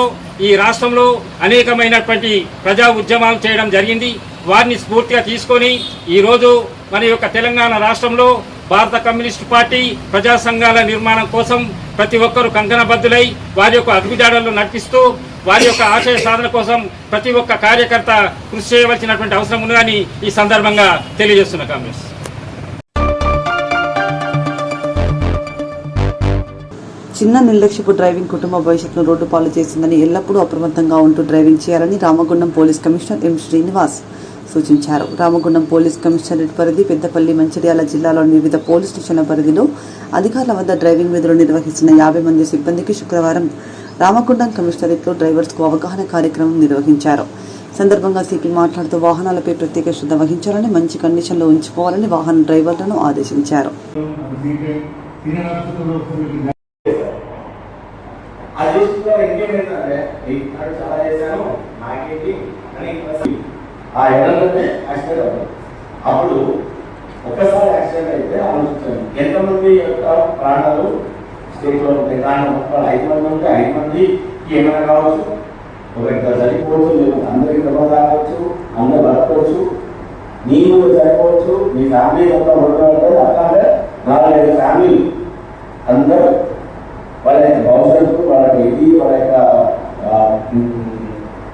ఈ రాష్ట్రంలో అనేకమైనటువంటి ప్రజా ఉద్యమాలు చేయడం జరిగింది. వారిని స్ఫూర్తిగా తీసుకొని ఈరోజు మన యొక్క తెలంగాణ రాష్ట్రంలో భారత కమ్యూనిస్టు పార్టీ ప్రజా సంఘాల నిర్మాణం కోసం ప్రతి ఒక్కరూ కంకణబద్దులై వారి యొక్క అడుగుజాడల్లో నడిపిస్తూ వారి యొక్క ఆశయ సాధన కోసం ప్రతి ఒక్క కార్యకర్త కృషి చేయవలసినటువంటి అవసరం ఉందని ఈ సందర్భంగా తెలియజేస్తున్న కాంగ్రెస్. చిన్న నిర్లక్ష్యపు డ్రైవింగ్ కుటుంబ భవిష్యత్తును రోడ్డు పాలు చేసిందని ఎల్లప్పుడూ అప్రమత్తంగా ఉంటూ డ్రైవింగ్ చేయాలని Ramagundam police commissioner M Srinivas సూచించారు. రామగుండం పోలీస్ కమిషనరేట్ పరిధి, పెద్దపల్లి, మంచిర్యాల జిల్లాలోని వివిధ పోలీస్ స్టేషన్ల పరిధిలో అధికారుల వద్ద డ్రైవింగ్ విధులు నిర్వహిస్తున్న 50 మంది సిబ్బందికి శుక్రవారం రామగుండం కమిషనరేట్లో డ్రైవర్స్కు అవగాహన కార్యక్రమం నిర్వహించారు. సందర్భంగా సిపి మాట్లాడుతూ వాహనాలపై ప్రత్యేక శ్రద్ధ వహించాలని, మంచి కండిషన్లో ఉంచుకోవాలని వాహన డ్రైవర్లను ఆదేశించారు. ఆ ఎడలనే యాక్సిడెంట్ అవుతుంది. అప్పుడు ఒకసారి యాక్సిడెంట్ అయితే ఆలోచించండి ఎంతమంది యొక్క ప్రాణాలు స్టేట్లో ఉంటాయి. కారణం 5 మంది ఉంటే 5 మందికి ఏమైనా కావచ్చు, ఒకటి సరిపోవచ్చు, లేదు అందరికి దెబ్బ తాగవచ్చు, అందరు బతకవచ్చు. నీవు సరిపోవచ్చు, మీ ఫ్యామిలీ మొత్తం ఉంటుంది. అట్లాగే 4-5 ఫ్యామిలీ అందరూ వాళ్ళ యొక్క భవిష్యత్తు, వాళ్ళ యొక్క ఇది,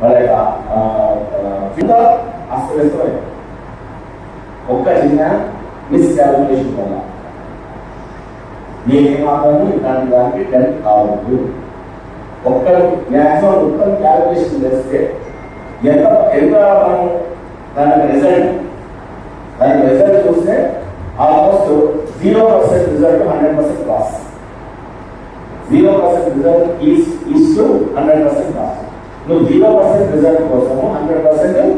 వాళ్ళ యొక్క అస్తవ్యస్తమై ఒక్క చిన్న మిస్కాల్కులేషన్ వల్ల నేనేమాత్రము ఇలాంటి దానికి టెంప్ట్ కావద్దు. ఒక్కరికి మ్యాక్సిమం మొత్తం క్యాల్కులేషన్ చేస్తే ఎంత మనం దానికి రిజల్ట్ చూస్తే almost 0% result 100% loss. 0% result is to 100% loss. నువ్వు 0% రిజల్ట్ కోసము 100%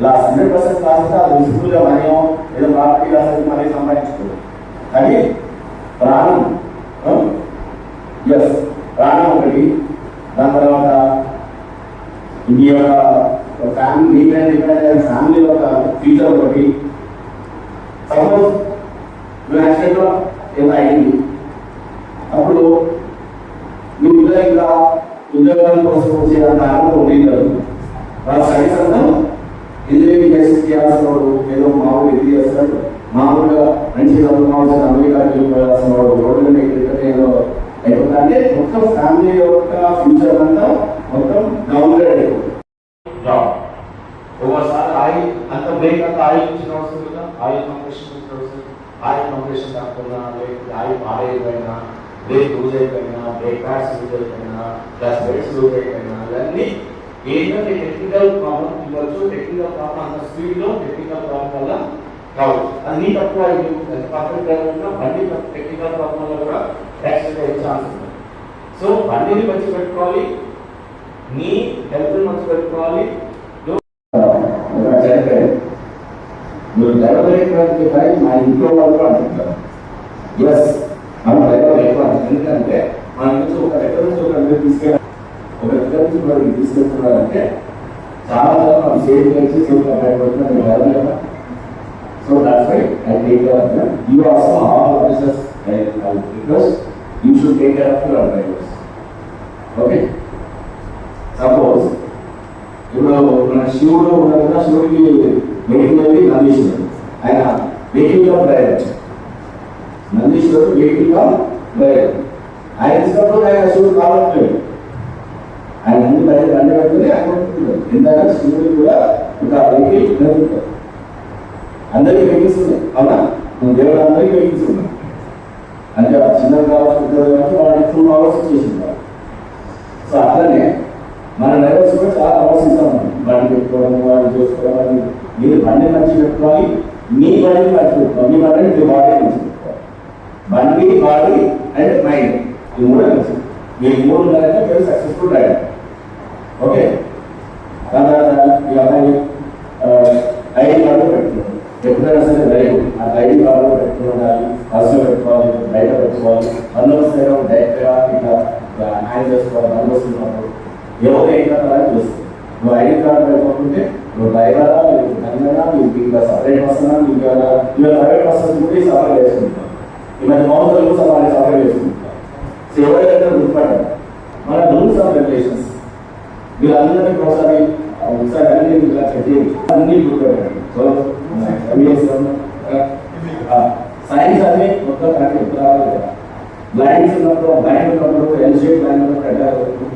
లాస్. 100% లాస్ అంటే అది విజిబుల్గా మనో ఏదో ప్రాపర్టీ లాస్ అయితే మనీ సంపాదించుకోదు. కానీ ప్రాణం, ఎస్ ప్రాణం ఒకటి, దాని తర్వాత ఇది ఒక ఫ్యామిలీ ఫ్యామిలీ ఒక ఫ్యూచర్ ఒకటి. సపోజ్ నువ్వు యాక్సిడెంట్లో ఏదో అయింది, అప్పుడు మీ పిల్లలు ఇంకా ఉద్యోగాల కోసం వచ్చేంత ఉండేది. వాళ్ళ స్టడీస్ అంతా ఇంజనీరింగ్ చేయాల్సిన వాడు ఏదో మామూలు ఇది చేస్తాడు, మామూలుగా మంచి చదువుకోవాల్సిన అమెరికాకి వెళ్ళాల్సిన వాడు రోడ్డు మీద ఏదో అయిపోతుంది. అంటే మొత్తం ఫ్యామిలీ యొక్క ఫ్యూచర్ అంతా మొత్తం డౌన్గ్రేడ్ అయిపోతుంది. జాబ్ ఒక్కోసారి ఆయిల్ అంత బ్రేక్ అంతా ఆయిల్ ఇచ్చిన వస్తుంది కదా, ఆయిల్ కంప్రెషన్ ఇచ్చిన వస్తుంది. ఆయిల్ కంప్రెషన్ కాకుండా లేకపోతే ఆయిల్ పాడైపోయినా, బ్రేక్ లూజ్ అయిపోయినా, బ్రేక్ ప్యాడ్స్ లూజ్ అయిపోయినా, ప్లస్ బెల్ట్స్ లూజ్ అయిపోయినా, ఇవన్నీ ఏంటంటే టెక్నికల్ ప్రాబ్లం ఇవ్వచ్చు. టెక్నికల్ ప్రాబ్లం అంత స్పీడ్లో టెక్నికల్ ప్రాబ్లం వల్ల కావచ్చు. అది నీ తక్కువ పర్ఫెక్ట్ డ్రైవర్ ఉన్నా బండి టెక్నికల్ ప్రాబ్లం వల్ల కూడా యాక్సిడెంట్ అయ్యే ఛాన్స్ ఉంది. సో బండిని మంచి పెట్టుకోవాలి, నీ హెల్త్ మంచి పెట్టుకోవాలి. నువ్వు డ్రైవర్ ఎక్కువ మా ఇంట్లో వాళ్ళు కూడా అంటుంటారు, ఎస్ మనం డ్రైవర్ ఎక్కువ. ఎందుకంటే మన నుంచి ఒక దగ్గర నుంచి ఒక దగ్గర తీసుకెళ్ళాలి, ఒక దగ్గర నుంచి ఒక తీసుకెళ్తున్నారంటే చాలా మనం సేఫ్ చేసి సేఫ్ అయిపోతున్నారు డ్రైవర్ కదా. So that's why I take care of them. You also all officers request you should take care of your drivers. Okay, suppose ఇప్పుడు మన శివుడు ఉన్నారు కదా, శివుడికి వెహికల్ అనేది నందీశ్వరుడు, ఆయన వెహికల్ గా డ్రైవర్. నందీశ్వరుడు వెహికల్ గా డ్రైవర్. ఆయన తీసుకున్నప్పుడు ఆయన శివుడు కావట్లేదు, ఆయన అన్ని బయట బండి పెడుతుంది, ఆయన కొట్టుకుంటారు. ఎందుకంటే శివుడికి కూడా ఒక వెహికల్ నడుపుతారు. అందరికీ వెహికల్స్ ఉన్నాయి, అవునా? దేవుడు అందరికీ వెహికల్స్ ఉన్నాయి. అంటే చిన్నది కావచ్చు, పెద్దది కావచ్చు, వాళ్ళకి ఫుల్ అవర్స్ చేసింటారు. సో అట్లనే మన డ్రైవర్స్ కూడా చాలా అవర్స్ ఇస్తాం. బండి పెట్టుకోవడం, వాళ్ళు చూసుకోవడం. మీరు బండి మంచి పెట్టుకోవాలి, మీ బండిని మంచి పెట్టుకోవాలి. మీ బండిని మీ బాడీ మంచి పెట్టుకోవాలి. బండి, బాడీ అండ్ మైండ్, ఈ మూడే మంచి. మీరు 3 ఉన్నారంటే మీరు సక్సెస్ఫుల్ డ్రైవర్. ఓకే, దాని తర్వాత ఈ అమ్మాయి ఐడి కార్డు పెట్టుకోవాలి. ఎప్పుడైనా సరే వెరీ గుడ్. ఆ ఐడి కార్డు పెట్టుకుని ఉండాలి, బస్సులో పెట్టుకోవాలి, బయట పెట్టుకోవాలి. బందోబస్తు డైరెక్ట్గా ఇట్లా హ్యాండ్ చేసుకోవాలి. బందోబస్తు ఎవరు ఏం కట్టాలని చూస్తుంది. నువ్వు ఐడి కార్డు పెట్టుకుంటే నువ్వు డ్రైవరా, నీకు కన్నడా, నీకు ఇంకా సపరేట్ వస్తున్నా, నీకు ఇవాళ ప్రైవేట్ వస్తుంది కూడా సపరేట్ చేసుకుంటాం. ఇవన్నీ మౌంటర్లు సపరేట్ చేసుకుంటాం. సో ఎవరైతే గుర్తుపడ్డారు మన రూల్స్ ఆఫ్ రెగ్యులేషన్స్ మీరు అందరికీ ఒకసారి అన్ని ఇలా చెక్ చేయండి, అన్ని గుర్తుపెట్టండి. సో సైన్స్ అన్ని మొత్తం కరెక్ట్ రావాలి కదా. బ్లైండ్స్ ఉన్నప్పుడు, బ్లైండ్ ఉన్నప్పుడు ఎల్షేప్ బ్లైండ్ ఉన్నప్పుడు ఎట్లా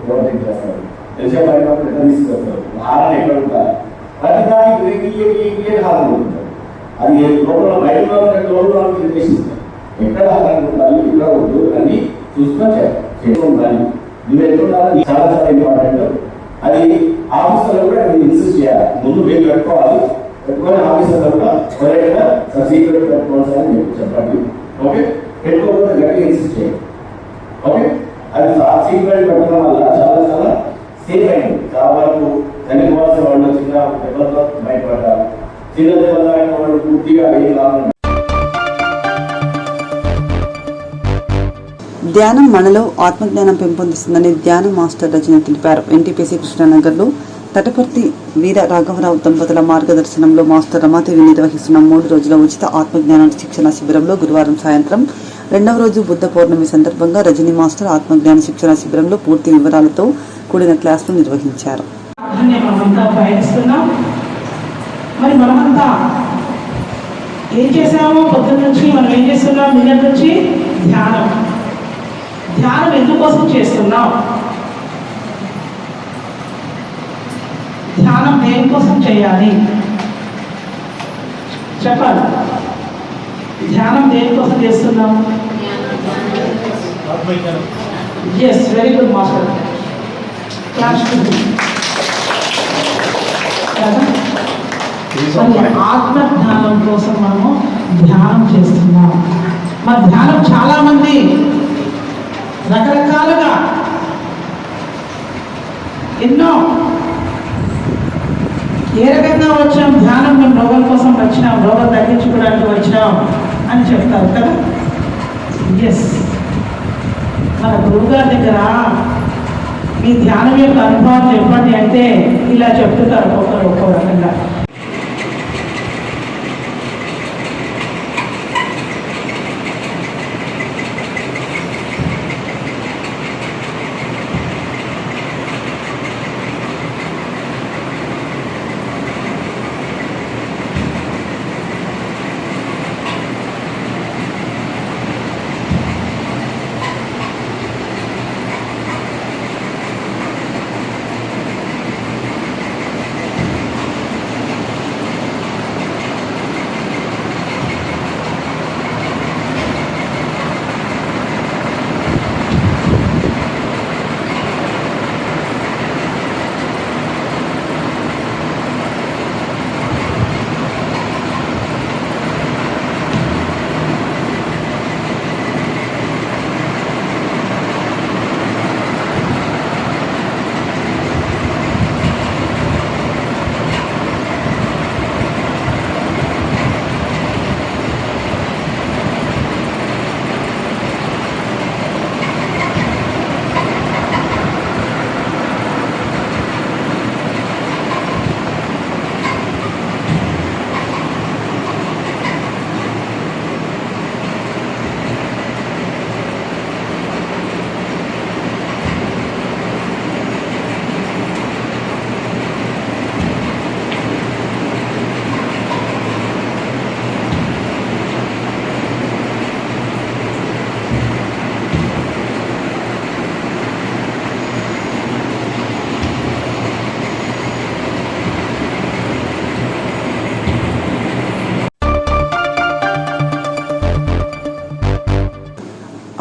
ఓవర్టేక్ చేస్తారు, ఎల్షేప్ బ్లైండ్ ఉన్నప్పుడు ఎట్లా తీసుకొస్తారు, హారన్ ఎక్కడ ఉంటారు, ప్రతి దానికి హారన్ ఉంటారు. అది లోపల బయట లోపల ఎక్కడ హారన్ ఉండాలి, ఇక్కడ వద్దు అని చూసుకొని చేసుకోవాలి. నువ్వు ఎట్లుండాలి చాలా చాలా ఇంపార్టెంట్. అది ఆఫీసర్లు కూడా మీరు ఇన్సిస్ట్ చేయాలి. ముందు మీరు పెట్టుకోవాలి, పెట్టుకొని ఆఫీసర్లు కూడా ఎవరైనా సీక్రెట్ పెట్టుకోవాల్సి అని చెప్పండి. ఓకే, పెట్టుకోకపోతే గట్టిగా ఇన్సిస్ట్ చేయండి. ఓకే, అది సీక్రెట్ పెట్టడం వల్ల చాలా చాలా సేఫ్ అయింది. చాలా వరకు చనిపోవాల్సిన వాళ్ళు చిన్న దెబ్బలతో బయటపడ్డారు. చిన్న దెబ్బలు అయిన వాళ్ళు పూర్తిగా ఏం లాభం. ధ్యానం మనలో ఆత్మజ్ఞానం పెంపొందిస్తుందని ధ్యాన మాస్టర్ రజని తెలిపారు. ఎన్టీపీసీ కృష్ణానగర్లో తటపర్తి వీర రాఘవరావు దంపతుల మార్గదర్శనంలో మాస్టర్ రమాదేవి నిర్వహిస్తున్న 3 రోజుల ఉచిత ఆత్మజ్ఞాన శిక్షణ శిబిరంలో గురువారం సాయంత్రం 2వ రోజు బుద్ధ పౌర్ణమి సందర్భంగా రజని మాస్టర్ ఆత్మజ్ఞాన శిక్షణ శిబిరంలో పూర్తి వివరాలతో కూడిన క్లాసులు నిర్వహించారు. మనమంతా ప్రయత్నిస్తున్నాం. మరి మనమంతా ఏం చేసాము పొద్దున్న నుంచి మనం ఏం చేస్తున్నాం? నిన్నటి నుంచి ధ్యానం. ధ్యానం ఎందుకోసం చేస్తున్నాం? ధ్యానం దేనికోసం చేయాలి చెప్పాలి. ధ్యానం దేనికోసం చేస్తున్నాం? Yes, very good master. Class ఆత్మ ధ్యానం కోసం మనము ధ్యానం చేస్తున్నాం. మన ధ్యానం చాలా మంది రకరకాలుగా ఎన్నో ఏ రకంగా వచ్చాం. ధ్యానం మేము రోగాల కోసం వచ్చినాం, రోగాలు తగ్గించుకోవడానికి వచ్చాం అని చెప్తారు కదా. ఎస్, మన గురువుగారి దగ్గర మీ ధ్యానం యొక్క అనుభవం చెప్పండి అంటే ఇలా చెప్తుంటారు ఒక్కొక్కరు ఒక్కో రకంగా.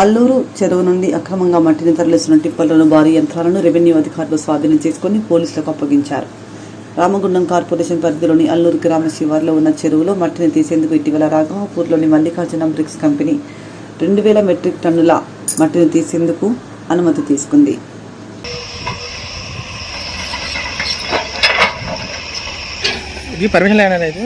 అల్లూరు చెరువు నుండి అక్రమంగా మట్టిని తరలిస్తున్న టిప్పర్లను, భారీ యంత్రాలను రెవెన్యూ అధికారులు స్వాధీనం చేసుకుని పోలీసులకు అప్పగించారు. రామగుండం కార్పొరేషన్ పరిధిలోని అల్లూరు గ్రామ శివార్లో ఉన్న చెరువులో మట్టిని తీసేందుకు ఇటీవల రాఘవాపూర్లోని మల్లికార్జున బ్రిక్స్ కంపెనీ 2000 మెట్రిక్ టన్నుల మట్టిని తీసేందుకు అనుమతి తీసుకుంది. పర్మిషన్ అయితే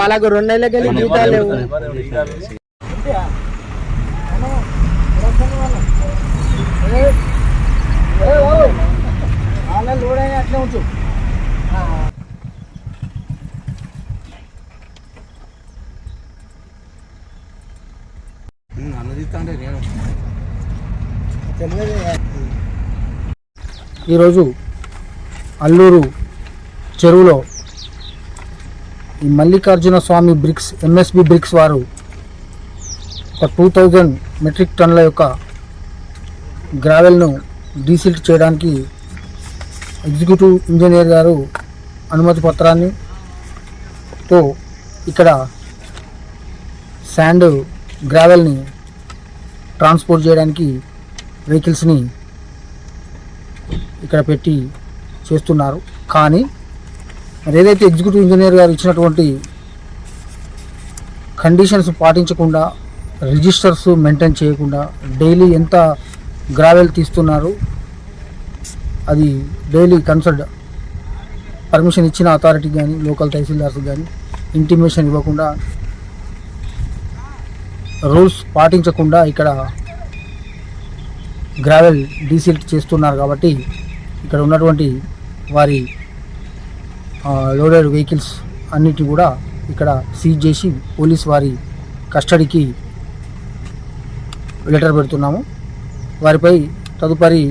వాళ్ళకు 2 నెలలకి వెళ్ళి జీతాలు లేవు. అట్లా ఉంచు. ఈరోజు అల్లూరు చెరువులో ఈ మల్లికార్జున స్వామి బ్రిక్స్ ఎంఎస్బి బ్రిక్స్ వారు ఒక 2000 మెట్రిక్ టన్నుల యొక్క గ్రావెల్ను డీసిల్ట్ చేయడానికి ఎగ్జిక్యూటివ్ ఇంజనీర్ గారు అనుమతి పత్రాన్ని తో ఇక్కడ శాండ్ గ్రావెల్ని ట్రాన్స్పోర్ట్ చేయడానికి వెహికల్స్ని ఇక్కడ పెట్టి చేస్తున్నారు. కానీ మరి ఏదైతే ఎగ్జిక్యూటివ్ ఇంజనీర్ గారు ఇచ్చినటువంటి కండిషన్స్ పాటించకుండా, రిజిస్టర్స్ మెయింటైన్ చేయకుండా డైలీ ఎంత గ్రావెల్ తీస్తున్నారు, అది డైలీ కన్సల్ట్ పర్మిషన్ ఇచ్చిన అథారిటీకి కానీ లోకల్ తహసీల్దార్స్ కానీ ఇంటిమేషన్ ఇవ్వకుండా, రూల్స్ పాటించకుండా ఇక్కడ గ్రావెల్ డీసిల్ట్ చేస్తున్నారు. కాబట్టి ఇక్కడ ఉన్నటువంటి వారి లోడెడ్ వెహికల్స్ అన్నిటి కూడా ఇక్కడ సీజ్ చేసి పోలీస్ వారి కస్టడీకి లెటర్ పెడుతున్నాము. వారిపై తదుపరి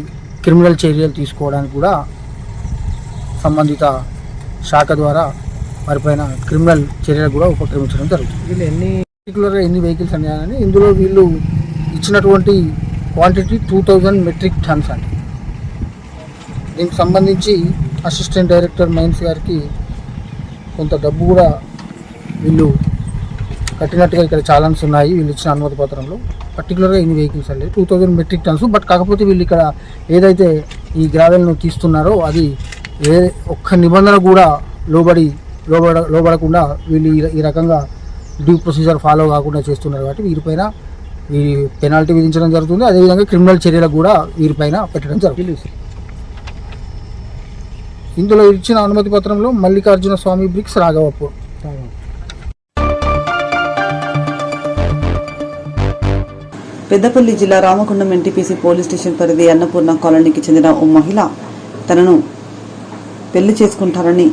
క్రిమినల్ చర్యలు తీసుకోవడానికి కూడా సంబంధిత శాఖ ద్వారా వారిపైన క్రిమినల్ చర్యలు కూడా ఉపక్రమించడం జరుగుతుంది. వీళ్ళు పర్టికులర్గా ఎన్ని వెహికల్స్ అన్నాయని, ఇందులో వీళ్ళు ఇచ్చినటువంటి క్వాంటిటీ 2000 మెట్రిక్ టన్స్ అండి. దీనికి సంబంధించి అసిస్టెంట్ డైరెక్టర్ మైన్స్ గారికి కొంత డబ్బు కూడా వీళ్ళు కట్టినట్టుగా ఇక్కడ చాలాన్స్ ఉన్నాయి వీళ్ళు ఇచ్చిన అనుమతి పత్రంలో. పర్టికులర్గా ఎన్ని వెహికల్స్ అండి 2000 మెట్రిక్ టన్స్. బట్ కాకపోతే వీళ్ళు ఇక్కడ ఏదైతే ఈ గ్రావెల్ను తీస్తున్నారో అది ఒక్క నిబంధన కూడా లోబడకుండా వీళ్ళు ఈ రకంగా డ్యూ ప్రొసీజర్ ఫాలో కాకుండా చేస్తున్నారు. కాబట్టి వీరిపైన ఈ పెనాల్టీ విధించడం జరుగుతుంది. అదేవిధంగా క్రిమినల్ చర్యలకు కూడా వీరిపైన పెట్టడం జరుగుతుంది. ఇందులో ఇచ్చిన అనుమతి పత్రంలో మల్లికార్జున స్వామి బ్రిక్స్ రాఘవపూర్. పెద్దపల్లి జిల్లా రామగుండం ఎన్టీపీసీ పోలీస్ స్టేషన్ పరిధి అన్నపూర్ణ కాలనీకి చెందిన ఓ మహిళ తనను పెళ్లి చేసుకుంటారని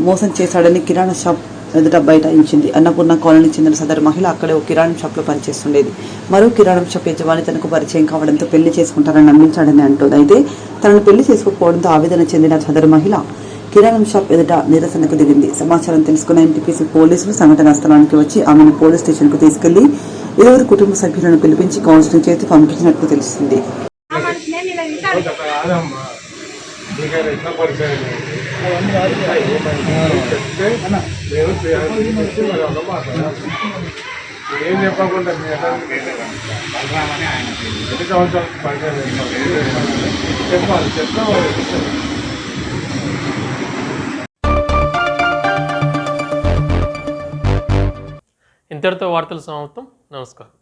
మోసం చేశాడని కిరాణా షాప్ ఎదుట బైఠాయించింది. అన్నపూర్ణ కాలనీకి చెందిన సదరు మహిళ అక్కడే ఓ కిరాణా షాప్లో పనిచేస్తుండేది. మరో కిరాణా షాప్ యజమాని తనకు పరిచయం కావడంతో పెళ్లి చేసుకుంటారని నమ్మించాడని అంటోంది. అయితే తనను పెళ్లి చేసుకోకపోవడంతో ఆవేదన చెందిన సదరు మహిళ కిరాణం షాప్ ఎదుట నిరసనకు దిగింది. సమాచారం తెలుసుకున్న ఎన్టీపీసీ పోలీసులు సంఘటనా స్థలానికి వచ్చి ఆమెను పోలీస్ స్టేషన్కు తీసుకెళ్లి ఇరువురు కుటుంబ సభ్యులను పిలిపించి కౌన్సిలింగ్ చేసి పంపించినట్లు తెలిసింది. ఏం చెప్పకుండా చెప్పాలి. ఇంతటితో వార్తలు సమాప్తం. నమస్కారం.